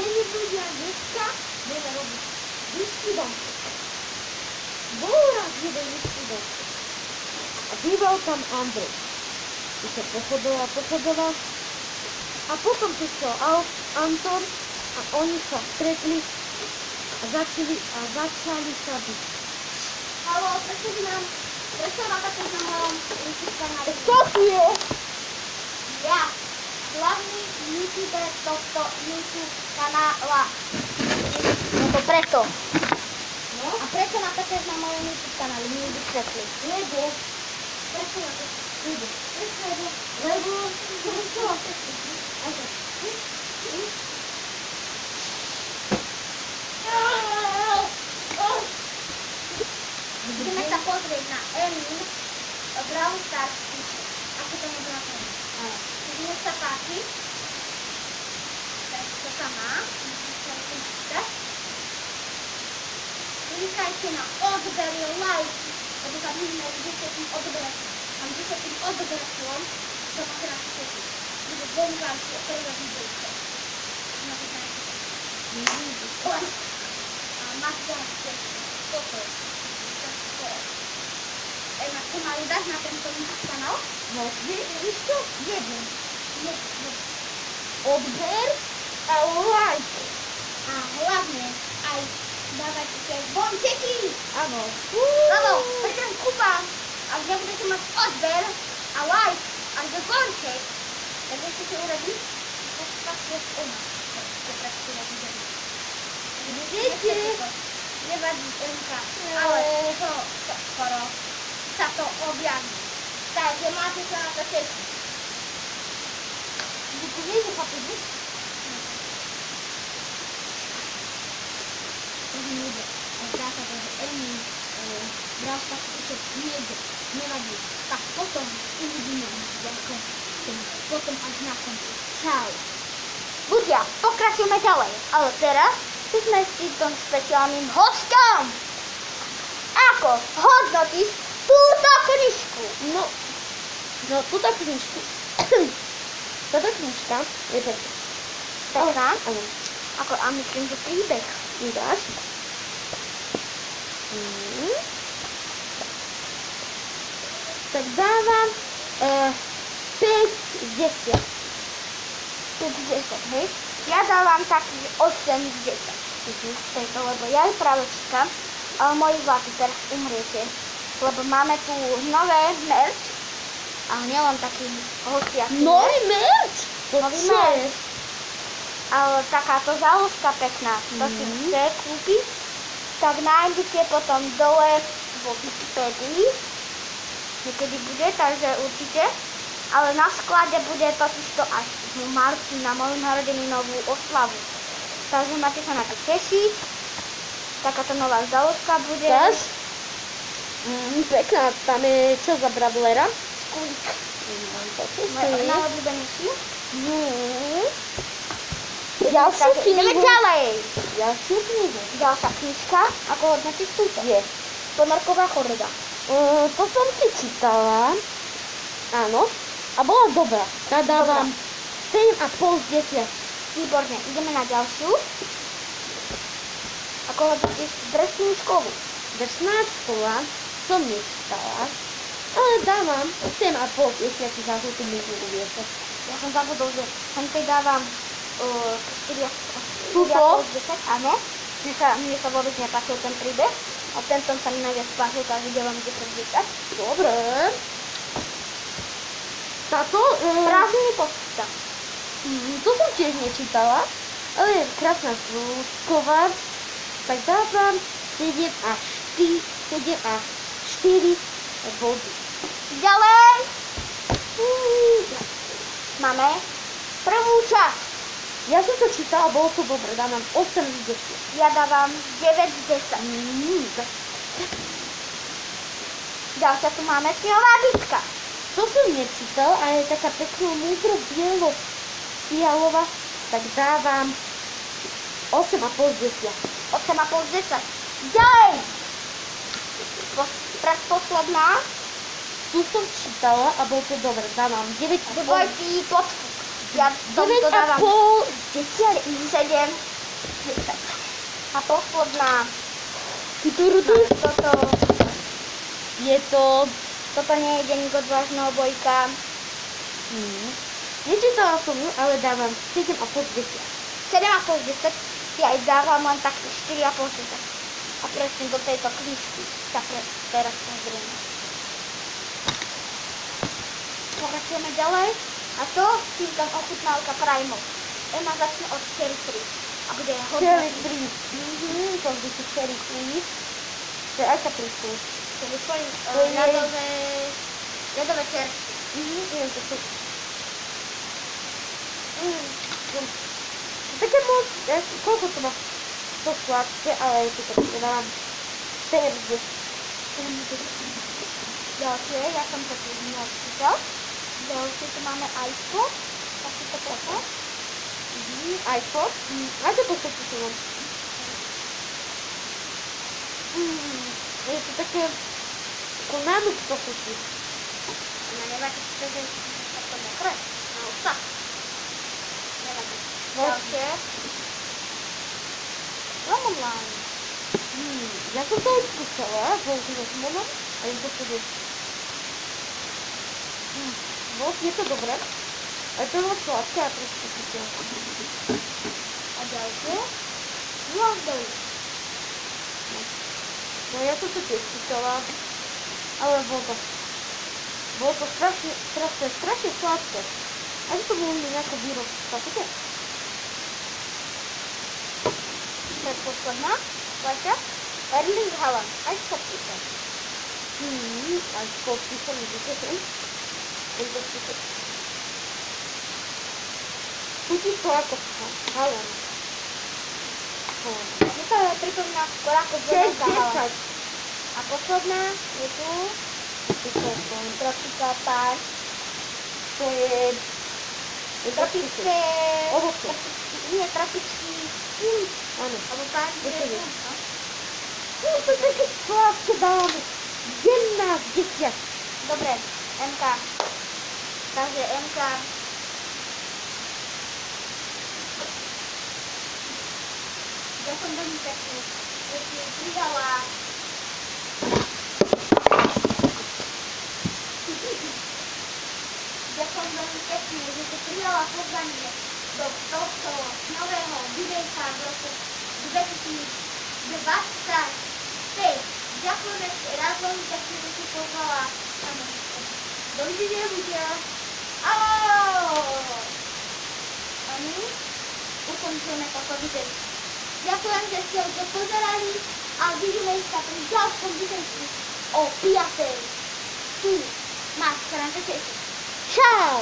nebudia dneska, budeme robiť vyšší domček. Bol raz jeden vyšší domček. A býval tam Andrej. I sa pochodoval. A potom prišiel Anton a oni sa stretli a začali sa byť. Haló, prečo natáčaš na mojom YouTube kanále? Kto tu je? Ja, hlavný YouTuber tohto YouTube kanála. No to preto. No? A prečo natáčaš na mojom YouTube kanále? Mi vysvetli. Lebo. Prečo natáčaš? Lebo. Ideme sa pozrieť na Emin Brawl Stars. Ako to nebolo na tom? Nech sa páči. Tak to sa má. Klikajte na odber like, lebo sa budeme 10 odberateľom. Mám 10 odberateľom, to máte na všetky. Bude bongáčky o prvé videjko. A máte ďalej všetko. Toto je. Ema, ty majú dať na tento kanál? No, víš čo? Jeden. Odber a like. A hlavne aj dávajte tie bončeky. Áno. Lebo prídem kúpam, ak nebudete mať odber a like a bonček, tak ešte si urobiť, tak je ona. Vidíte? Nevadí Emka, ale to skoro sa to objaví. Takže máte sa na to tešiť. Vy tu viete, chlapi? Zdá sa to, že Emin Brawl Stars už nejde, nevadí. Tak potom uvidíme ako potom až na konci. Čau. Ľudia, pokračujeme ďalej, ale teraz sme s týmto špeciálnym hostom. Ako hodnotíš túto knižku? No túto knižku. Táto knižka je pekná. Pekná? Áno. Ako, a myslím, že príbeh. Udáš? Tak dávam 5 z 10. 5 z 10, hej? Ja dávam taký 8 z 10. Tejto, lebo ja práve čítam, ale moji zlatí teraz umriete. Lebo máme tu nové merch, ale nielen taký hociaký merch? Nový merch. Ale takáto záložka pekná, to si chce kúpiť, tak nájdete potom dole vo Wikipedii, niekedy bude, takže určite. Ale na sklade bude totižto až v marci na moju narodeninovú oslavu. Takže máte sa na to tešiť. Takáto nová záložka bude. Dáš? Pekná, tam je čo za Bravlera? Skulík. Moje Najobľúbenejší. Ďalšiu Ideme knihu. ďalej. Ďalšiu knihu. Ďalšia knižka. Ako hodnotíš túto? Je. Ponorková choroba. To som si čítala. Áno. A bola dobrá. Ja dávam 7,5 z 10. Výborne. Ideme na ďalšiu. Ako hodnotíš drsnú školu? Drsná škola som nečítala. Ale dávam 7,5 z 10 za tú knihu uviesť. Ja som zabudol, že som tej dávam 4 Tuto? z 10, áno. Mne sa vôbec nepáčil ten príbeh. A tento sa mi najviac páčil, takže dávam 10 z 10. Dobre. Táto... Prázdniny počíta. To som tiež nečítala, ale je krásna zvuková. Tak dávam 7 až 4 body. Ďalej. Máme prvú časť. Ja som to čítala, bolo to dobre, dávam 8 z 10. Ja dávam 9 z 10. Ďalšia tu máme snehová bitka. To som nečítala, ale je taká pekná múdro bielo fialová, tak dávam 8,5 z 10. 8,5 z 10. Ďalej. Predposledná. Tu som čítala a bolo to dobre, dávam 9,5. Dvojitý podfuk. Ja 9,5 z 10. 7 z A posledná. Toto je to... Toto nie je denník odvážneho Bojka. Nečítala som ju, ale dávam 7,5 z 10. 7,5 z 10. Ja aj dávam len tak 4,5 z 10. A presne do tejto knižky sa teraz pozrieme. Pokračujeme ďalej. A to si tam ochutnávka Primal. Ema začne od Cherry Free. A bude hodná. Cherry Free. To vždy si Cherry Free. To je aká prísku? Cherry Free. To je- Ľadové čerstvé. Neviem, to sú... Také moc... Koľko to má? To sladké, ale je to také dám 7 z 10. Ďalšie, ja som to tu neodčítal. Ďalšie tu máme iPod. Takýto pekné. iPod. Máte postačí to mám. Je to také... Ako námuk postačí. No nevadí, to je takto mokré. No sa. Nevadí. Ďalšie. Lemon Lime. Ja som to aj skúšala, použila som ono a je to chodí. Je to dobré. A je to moc sladké a trošku také. A ďalšie. Blackberry. No ja som to tiež skúšala, ale bolo to strašne sladké. Ako to bolo nejaká výrobka, také? Predposledná. Vaša. Erling Haaland. Aj s podpisom. Aj s podpisom, vidíte sem? Tento spísek. Chutí to ako Haaland. Mne to pripomína skôr ako Zdenka Haaland. A posledná je tu Tropical Park. To je... Tropické... Ovoce. Nie, tropický... Áno. Alebo pán... Je to je. To je také sladké dáme. 11 z 10. Dobre, MK. Takže MK. Ja som veľmi pekný. Ja si pridala... Ja som veľmi pekný, že si pridala pozvanie do tohto nového videjka v roku 2025. Ďakujem ešte raz veľmi pekne, že si pozvala kamošku. Dovidenia ľudia. Ahoj! A my ukončujeme toto video. Ďakujem, že ste ho pozerali a vidíme sa pri ďalšom videjku o 5. Tu máš, sa nám to teší. Čau!